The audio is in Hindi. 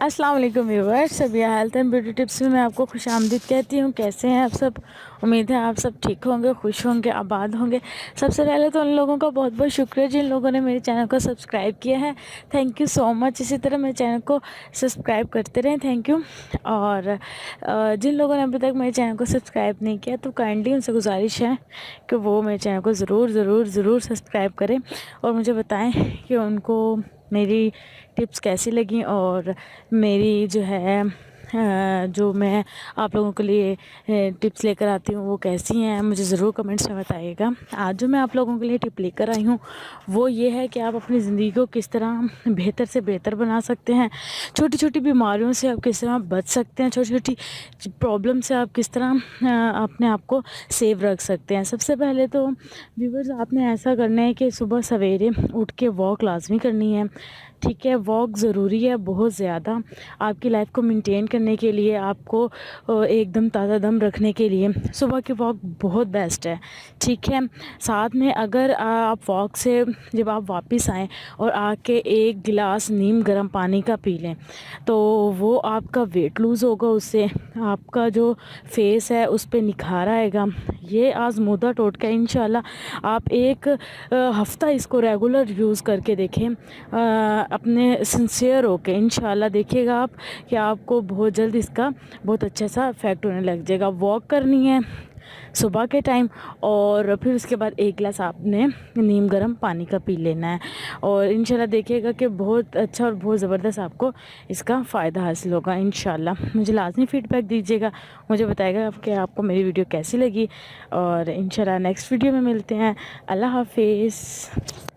अस्सलाम वालेकुम व्यूअर्स, सभी हेल्थ एंड ब्यूटी टिप्स में मैं आपको खुशामदीद कहती हूँ। कैसे हैं आप सब? उम्मीद है आप सब ठीक होंगे, खुश होंगे, आबाद होंगे। सबसे पहले तो उन लोगों का बहुत बहुत शुक्रिया जिन लोगों ने मेरे चैनल को सब्सक्राइब किया है। Thank you so much. इसी तरह मेरे चैनल को सब्सक्राइब करते रहें, थैंक यू। और जिन लोगों ने अभी तक मेरे चैनल को सब्सक्राइब नहीं किया तो काइंडली उनसे गुजारिश है कि वो मेरे चैनल को ज़रूर सब्सक्राइब करें और मुझे बताएँ कि उनको मेरी टिप्स कैसी लगी और मेरी जो है जो मैं आप लोगों के लिए टिप्स लेकर आती हूँ वो कैसी हैं, मुझे ज़रूर कमेंट्स में बताइएगा। आज जो मैं आप लोगों के लिए टिप लेकर आई हूँ वो ये है कि आप अपनी ज़िंदगी को किस तरह बेहतर से बेहतर बना सकते हैं, छोटी छोटी बीमारियों से आप किस तरह बच सकते हैं, छोटी छोटी प्रॉब्लम से आप किस तरह अपने आप को सेव रख सकते हैं। सबसे पहले तो व्यूवर्स, आपने ऐसा करना है कि सुबह सवेरे उठ के वॉक लाजमी करनी है। ठीक है, वॉक ज़रूरी है बहुत ज़्यादा आपकी लाइफ को मेंटेन करने के लिए, आपको एकदम ताज़ा दम रखने के लिए सुबह की वॉक बहुत बेस्ट है। ठीक है, साथ में अगर आप वॉक से जब आप वापस आएँ और आके एक गिलास नीम गर्म पानी का पी लें तो वो आपका वेट लूज़ होगा, उससे आपका जो फेस है उस पर निखार आएगा। ये आज़मूदा टोटका है, इंशाल्लाह आप एक हफ़्ता इसको रेगुलर यूज़ करके देखें अपने सिंसियर होके। इंशाल्लाह देखिएगा आप कि आपको बहुत जल्द इसका बहुत अच्छा सा इफ़ेक्ट होने लग जाएगा। वॉक करनी है सुबह के टाइम और फिर उसके बाद एक गिलास आपने नीम गर्म पानी का पी लेना है और इंशाल्लाह देखिएगा कि बहुत अच्छा और बहुत ज़बरदस्त आपको इसका फ़ायदा हासिल होगा। इंशाल्लाह मुझे लाजमी फ़ीडबैक दीजिएगा, मुझे बताइएगा कि आपको मेरी वीडियो कैसी लगी और इंशाल्लाह नेक्स्ट वीडियो में मिलते हैं। अल्लाह हाफिज़।